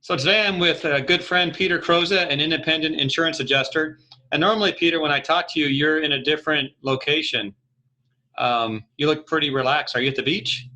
So today I'm with a good friend, Peter Croza, an independent insurance adjuster. And normally, Peter, when I talk to you, you're in a different location. You look pretty relaxed. Are you at the beach?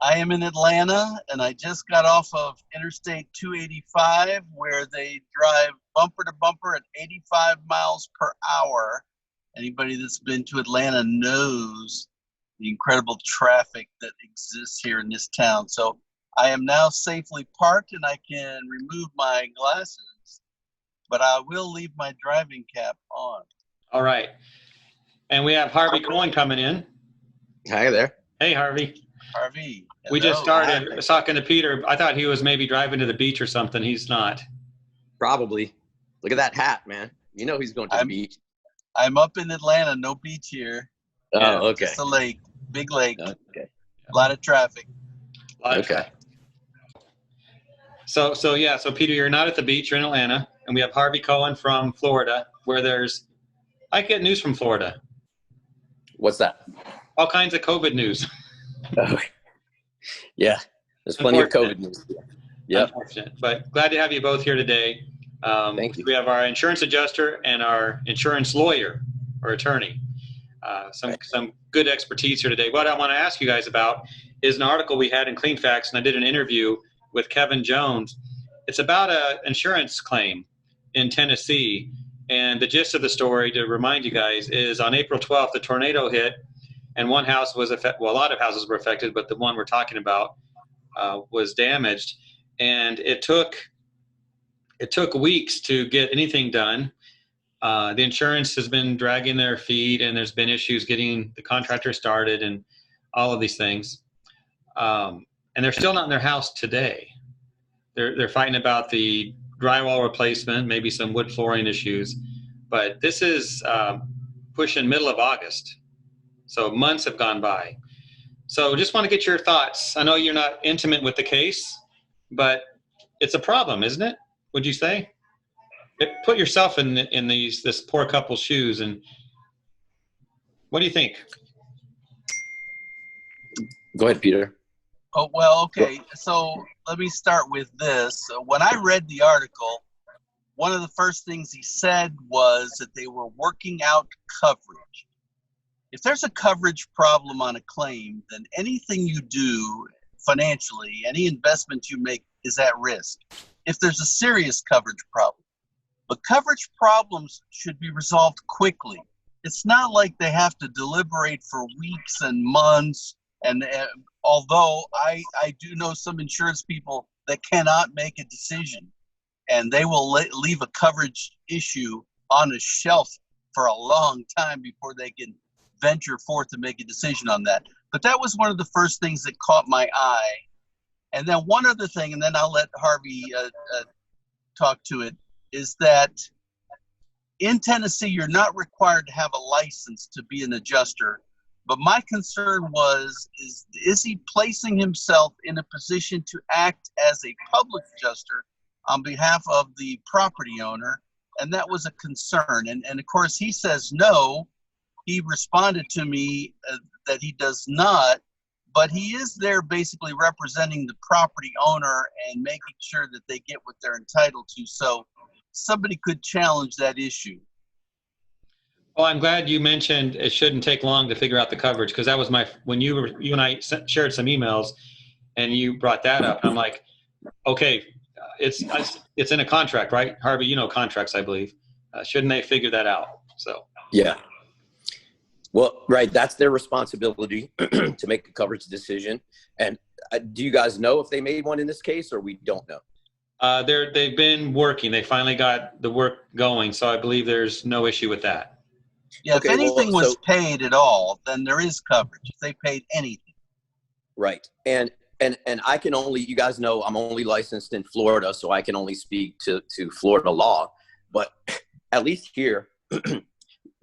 I am in Atlanta, and I just got off of Interstate 285, where they drive bumper to bumper at 85 miles per hour. Anybody that's been to Atlanta knows the incredible traffic that exists here in this town. So I am now safely parked, and I can remove my glasses, but I will leave my driving cap on. All right. And we have Harvey Cohen coming in. Hi there. Hey, Harvey. Harvey. Hello. We just started talking to Peter. I thought he was maybe driving to the beach or something. He's not. Probably. Look at that hat, man. You know he's going to the beach. I'm up in Atlanta. No beach here. Oh, okay. Just a lake. Big lake. Okay. A lot of traffic. Okay. So Peter, you're not at the beach. You're in Atlanta. And we have Harvey Cohen from Florida, where I get news from Florida. What's that? All kinds of COVID news. Oh, yeah, there's plenty of COVID news. Yeah, unfortunate, but glad to have you both here today. Thank you. We have our insurance adjuster and our insurance lawyer or attorney. Some good expertise here today. What I want to ask you guys about is an article we had in CleanFacts, and I did an interview with Kevin Jones. It's about an insurance claim in Tennessee, and the gist of the story, to remind you guys, is on April 12th, the tornado hit. And one house was affected. Well, a lot of houses were affected, but the one we're talking about was damaged. And it took weeks to get anything done. The insurance has been dragging their feet, and there's been issues getting the contractor started and all of these things. And they're still not in their house today. They're fighting about the drywall replacement, maybe some wood flooring issues. But this is pushing middle of August. So months have gone by. So just want to get your thoughts. I know you're not intimate with the case, but it's a problem, isn't it? Would you say? Put yourself in this poor couple's shoes, and what do you think? Go ahead, Peter. Oh, well, okay. So let me start with this. When I read the article, one of the first things he said was that they were working out coverage. If there's a coverage problem on a claim, then anything you do financially, any investment you make is at risk if there's a serious coverage problem. But coverage problems should be resolved quickly. It's not like they have to deliberate for weeks and months. And although I do know some insurance people that cannot make a decision, and they will leave a coverage issue on a shelf for a long time before they can venture forth to make a decision on that. But that was one of the first things that caught my eye. And then one other thing, and then I'll let Harvey talk to it, is that in Tennessee, you're not required to have a license to be an adjuster. But my concern is he placing himself in a position to act as a public adjuster on behalf of the property owner? And that was a concern. And of course, he says no. He responded to me that he does not, but he is there basically representing the property owner and making sure that they get what they're entitled to. So somebody could challenge that issue. Well, I'm glad you mentioned it shouldn't take long to figure out the coverage, because that was when you and I shared some emails and you brought that up. I'm like, okay, it's in a contract, right? Harvey, you know contracts, I believe. Shouldn't they figure that out? So yeah. Well, right. That's their responsibility to make a coverage decision. And do you guys know if they made one in this case, or we don't know? They've been working. They finally got the work going. So I believe there's no issue with that. Yeah. Okay, if anything was paid at all, then there is coverage. If they paid anything. Right. And I can only, you guys know, I'm only licensed in Florida, so I can only speak to Florida law. But at least here,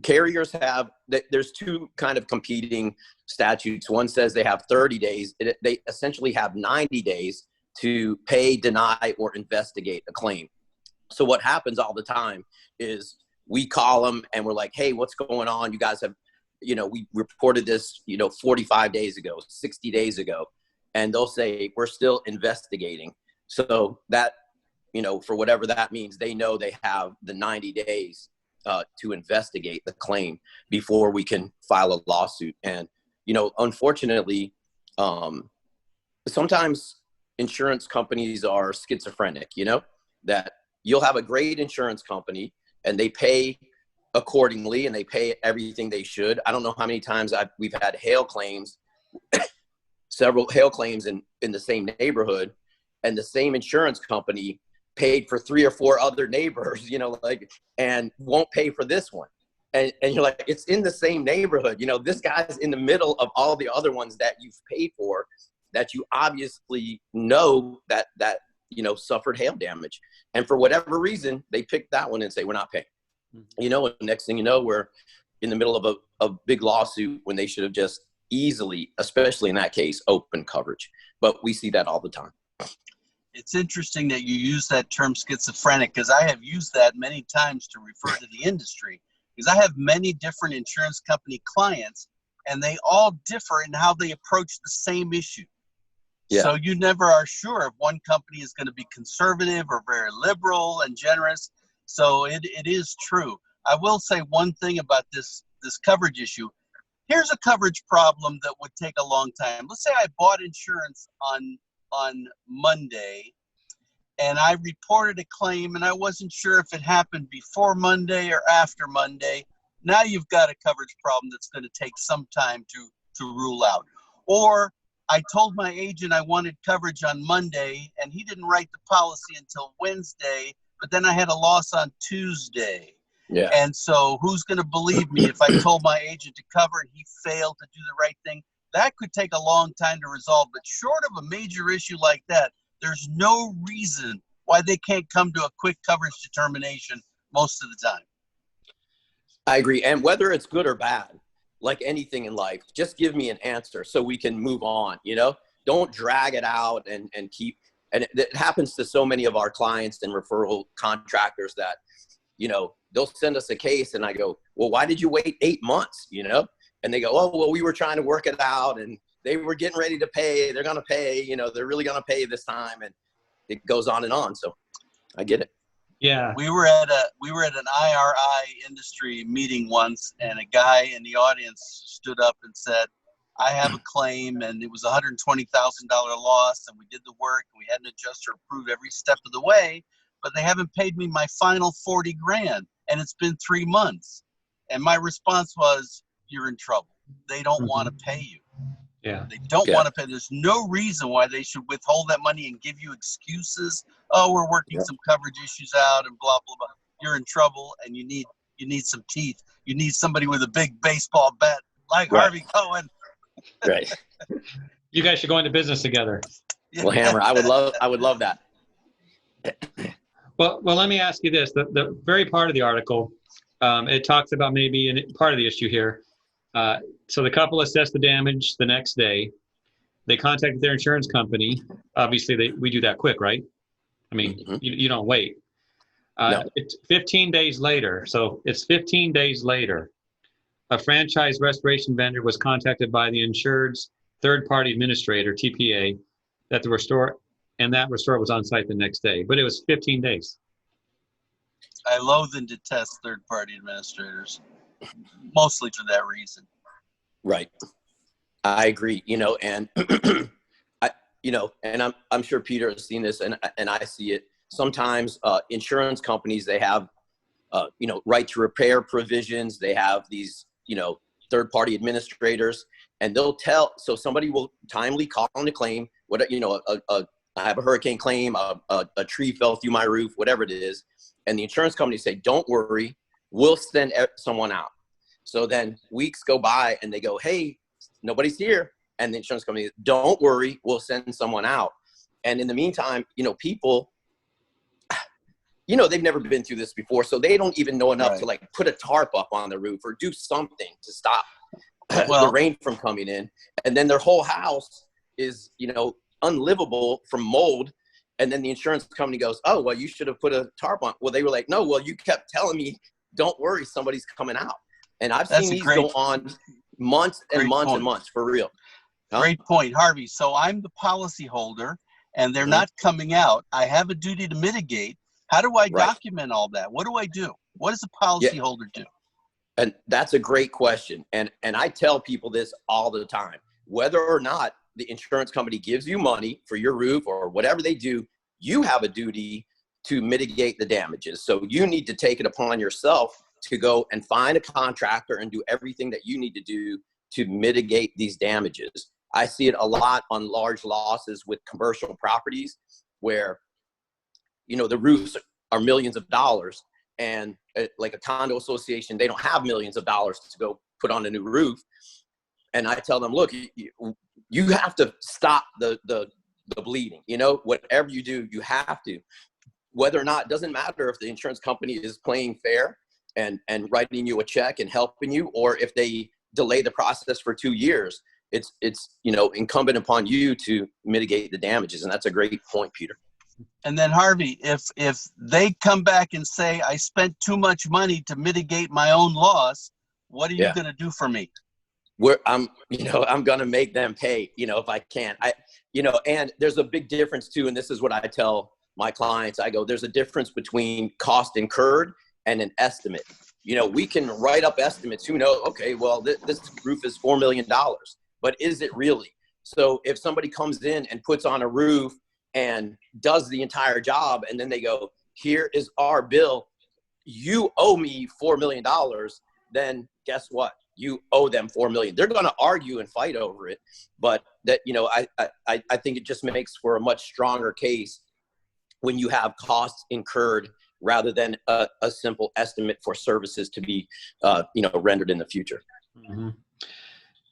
carriers have, there's two kind of competing statutes. One says they have 30 days. They essentially have 90 days to pay, deny, or investigate a claim. So what happens all the time is we call them and we're like, hey, what's going on? You guys have, we reported this, 45 days ago, 60 days ago. And they'll say, we're still investigating. So that, for whatever that means, they know they have the 90 days to investigate the claim before we can file a lawsuit. And, unfortunately, sometimes insurance companies are schizophrenic, that you'll have a great insurance company and they pay accordingly and they pay everything they should. I don't know how many times we've had hail claims, several hail claims in the same neighborhood, and the same insurance company paid for 3 or 4 other neighbors, and won't pay for this one. And you're like, it's in the same neighborhood. This guy's in the middle of all the other ones that you've paid for, that you obviously know that suffered hail damage. And for whatever reason, they picked that one and say, we're not paying. And next thing you know, we're in the middle of a big lawsuit when they should have just easily, especially in that case, open coverage. But we see that all the time. It's interesting that you use that term schizophrenic, because I have used that many times to refer to the industry, because I have many different insurance company clients and they all differ in how they approach the same issue. Yeah. So you never are sure if one company is going to be conservative or very liberal and generous. So it is true. I will say one thing about this coverage issue. Here's a coverage problem that would take a long time. Let's say I bought insurance on Monday and I reported a claim and I wasn't sure if it happened before Monday or after Monday. Now you've got a coverage problem that's going to take some time to rule out. Or I told my agent I wanted coverage on Monday and he didn't write the policy until Wednesday, but then I had a loss on Tuesday. Yeah. And so who's going to believe me if I told my agent to cover and he failed to do the right thing? That could take a long time to resolve. But short of a major issue like that, there's no reason why they can't come to a quick coverage determination most of the time. I agree. And whether it's good or bad, like anything in life, just give me an answer so we can move on, Don't drag it out and keep. And it happens to so many of our clients and referral contractors that, they'll send us a case and I go, well, why did you wait 8 months, And they go, oh, well, we were trying to work it out and they were getting ready to pay. They're going to pay, they're really going to pay this time. And it goes on and on. So I get it. Yeah. We were at an IRI industry meeting once, and a guy in the audience stood up and said, I have a claim and it was a $120,000 loss and we did the work and we had an adjuster approve every step of the way, but they haven't paid me my final 40 grand and it's been 3 months. And my response was, you're in trouble. They don't want to pay you. Yeah. They don't want to pay. There's no reason why they should withhold that money and give you excuses. Oh, we're working some coverage issues out and blah, blah, blah. You're in trouble and you need some teeth. You need somebody with a big baseball bat like Harvey Cohen. Right. You guys should go into business together. Well, Hammer, I would love that. Well, let me ask you this. The very part of the article, it talks about maybe part of the issue here. So the couple assessed the damage the next day. They contacted their insurance company. Obviously, we do that quick, right? I mean, you don't wait. No. It's 15 days later. So it's 15 days later. A franchise restoration vendor was contacted by the insured's third-party administrator, TPA, that restorer was on site the next day. But it was 15 days. I loathe and detest third-party administrators, mostly for that reason. Right. I agree. And and I'm sure Peter has seen this, and I see it. Sometimes insurance companies, they have right to repair provisions. They have these third-party administrators, and so somebody will timely call on a claim. I have a hurricane claim, a tree fell through my roof, whatever it is, and the insurance company say, "Don't worry, we'll send someone out." So then weeks go by, and they go, "Hey, nobody's here," and the insurance company, "Don't worry, we'll send someone out." And in the meantime, people, they've never been through this before, so they don't even know enough to put a tarp up on the roof or do something to stop the rain from coming in. And then their whole house is, unlivable from mold. And then the insurance company goes, "Oh, well, you should have put a tarp on." Well, they were like, "No, well, you kept telling me, don't worry, somebody's coming out." And I've seen these go on months and months and months, for real. Great point, Harvey. So I'm the policy holder, and they're not coming out. I have a duty to mitigate. How do I document all that? What do I do? What does the policyholder do? And that's a great question. And I tell people this all the time. Whether or not the insurance company gives you money for your roof or whatever they do, you have a duty to mitigate the damages. So you need to take it upon yourself to go and find a contractor and do everything that you need to do to mitigate these damages. I see it a lot on large losses with commercial properties where, you know, the roofs are millions of dollars, and like a condo association, they don't have millions of dollars to go put on a new roof. And I tell them, look, you have to stop the bleeding. You know, whatever you do, you have to. Whether or not, it doesn't matter if the insurance company is playing fair and writing you a check and helping you, or if they delay the process for 2 years. It's you know, incumbent upon you to mitigate the damages. And that's a great point, Peter. And then Harvey, if they come back and say, I spent too much money to mitigate my own loss, what are you going to do for me? I'm going to make them pay, you know, if I can. And there's a big difference too. And this is what I tell my clients. I go, there's a difference between cost incurred and an estimate. You know, we can write up estimates. Who knows? Okay, well, this roof is $4 million, but is it really? So if somebody comes in and puts on a roof and does the entire job, and then they go, here is our bill, you owe me $4 million, then guess what? You owe them $4 million. They're going to argue and fight over it. But that, you know, I think it just makes for a much stronger case when you have costs incurred rather than a simple estimate for services to be, rendered in the future. Mm-hmm.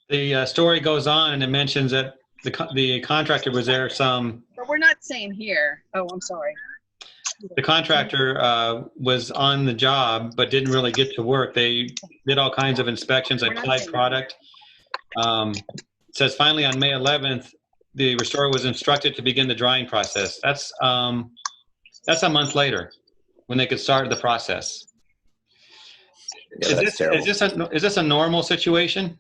The story goes on and it mentions that the contractor was there But we're not saying here. Oh, I'm sorry. The contractor was on the job but didn't really get to work. They did all kinds of inspections. They applied product. It says finally on May 11th, the restorer was instructed to begin the drying process. That's a month later when they could start the process. Yeah, Is this a normal situation?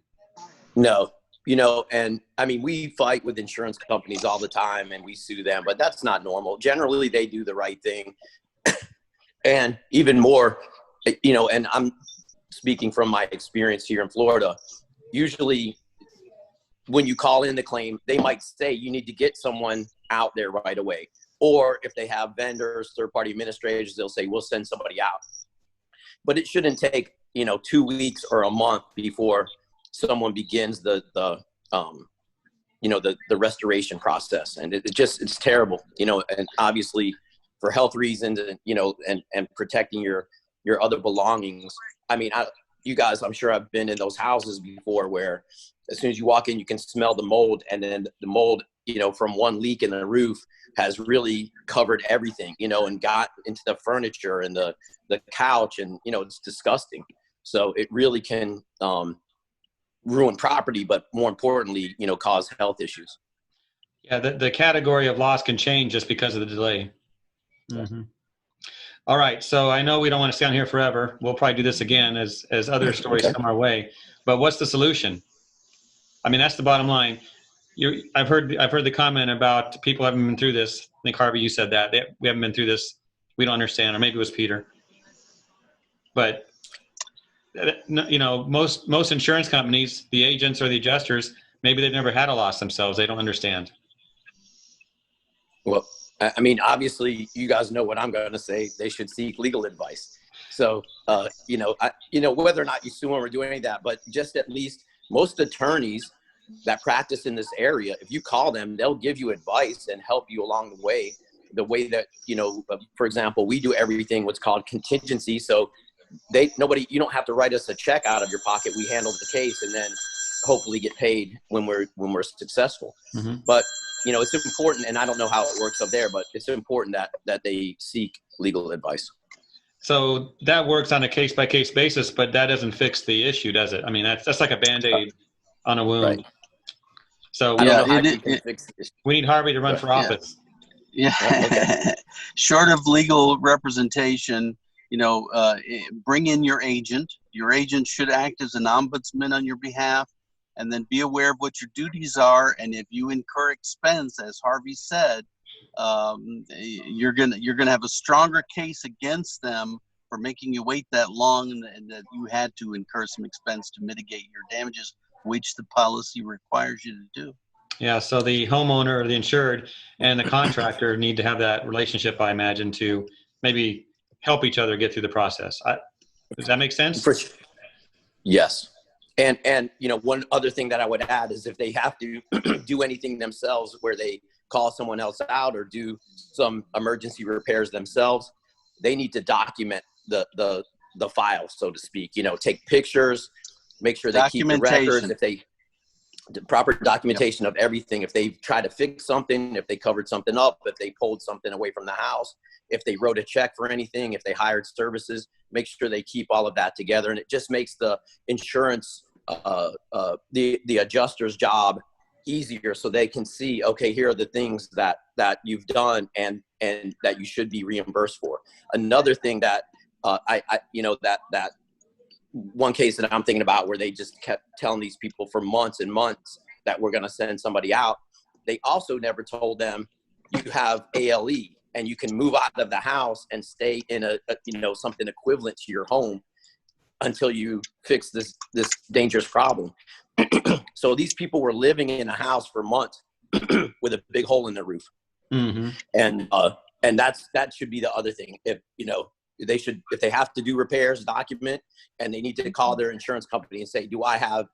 No. You know, and I mean, we fight with insurance companies all the time and we sue them, but that's not normal. Generally, they do the right thing. And even more, you know, and I'm speaking from my experience here in Florida, usually when you call in the claim, they might say you need to get someone out there right away. Or if they have vendors, third-party administrators, they'll say, we'll send somebody out. But it shouldn't take, 2 weeks or a month before someone begins the restoration process. And it's terrible, and obviously for health reasons and protecting your other belongings. I mean, you guys, I'm sure I've been in those houses before where as soon as you walk in, you can smell the mold, and then the mold, from one leak in the roof has really covered everything, and got into the furniture and the couch, and, it's disgusting. So it really can, ruin property, but more importantly, cause health issues. Yeah, the category of loss can change just because of the delay. Mm-hmm. All right, so I know we don't want to stay on here forever. We'll probably do this again as other stories come our way. But what's the solution? I mean, that's the bottom line. I've heard the comment about people haven't been through this. I think Harvey, you said that we haven't been through this. We don't understand, or maybe it was Peter. But most insurance companies, the agents or the adjusters, maybe they've never had a loss themselves. They don't understand. Well, I mean, obviously, you guys know what I'm going to say. They should seek legal advice. So, whether or not you sue them or do any of that, but just at least most attorneys that practice in this area, if you call them, they'll give you advice and help you along the way. The way that, for example, we do everything what's called contingency. So you don't have to write us a check out of your pocket. We handle the case and then hopefully get paid when we're successful. Mm-hmm. But, it's important, and I don't know how it works up there, but it's important that they seek legal advice. So that works on a case-by-case basis, but that doesn't fix the issue, does it? I mean, that's like a Band-Aid on a wound. Right. So we need Harvey to run for office. Yeah. Okay. Short of legal representation, bring in your agent. Your agent should act as an ombudsman on your behalf, and then be aware of what your duties are. And if you incur expense, as Harvey said, you're gonna have a stronger case against them for making you wait that long, and that you had to incur some expense to mitigate your damages, which the policy requires you to do. Yeah, so the homeowner or the insured and the contractor need to have that relationship, I imagine, to maybe help each other get through the process. Does that make sense? For sure. Yes. And you know, one other thing that I would add is if they have to do anything themselves where they call someone else out or do some emergency repairs themselves, they need to document the file, so to speak. You know, take pictures, make sure they keep the records, if they the proper documentation of everything. If they try to fix something, if they covered something up, if they pulled something away from the house, if they wrote a check for anything, if they hired services, make sure they keep all of that together. And it just makes the insurance, the adjuster's job easier, so they can see, okay, here are the things that you've done and that you should be reimbursed for. Another thing that that one case that I'm thinking about where they just kept telling these people for months and months that we're going to send somebody out. They also never told them you have ALE and you can move out of the house and stay in a something equivalent to your home until you fix this dangerous problem. So these people were living in a house for months with a big hole in their roof. Mm-hmm. And that should be the other thing. If they have to do repairs, document, and they need to call their insurance company and say, do I have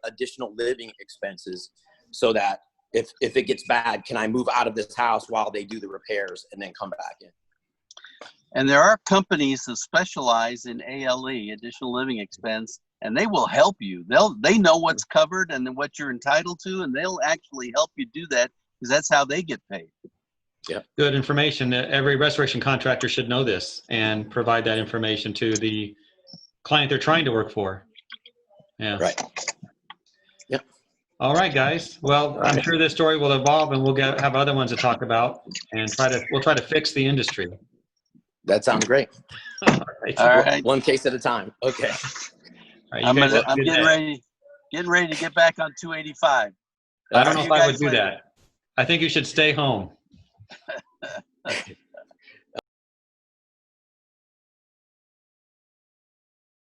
additional living expenses so that if it gets bad, can I move out of this house while they do the repairs and then come back in? And there are companies that specialize in ALE, additional living expense, and they will help you. They know what's covered and what you're entitled to, and they'll actually help you do that because that's how they get paid. Yeah. Good information. Every restoration contractor should know this and provide that information to the client they're trying to work for. Yeah. Right. Yep. All right, guys. Well, I'm sure this story will evolve and we'll have other ones to talk about and we'll try to fix the industry. That sounds great. All right. All right. One case at a time. Okay. All right, I'm getting ready to get back on 285. I don't know if I would do that. I think you should stay home.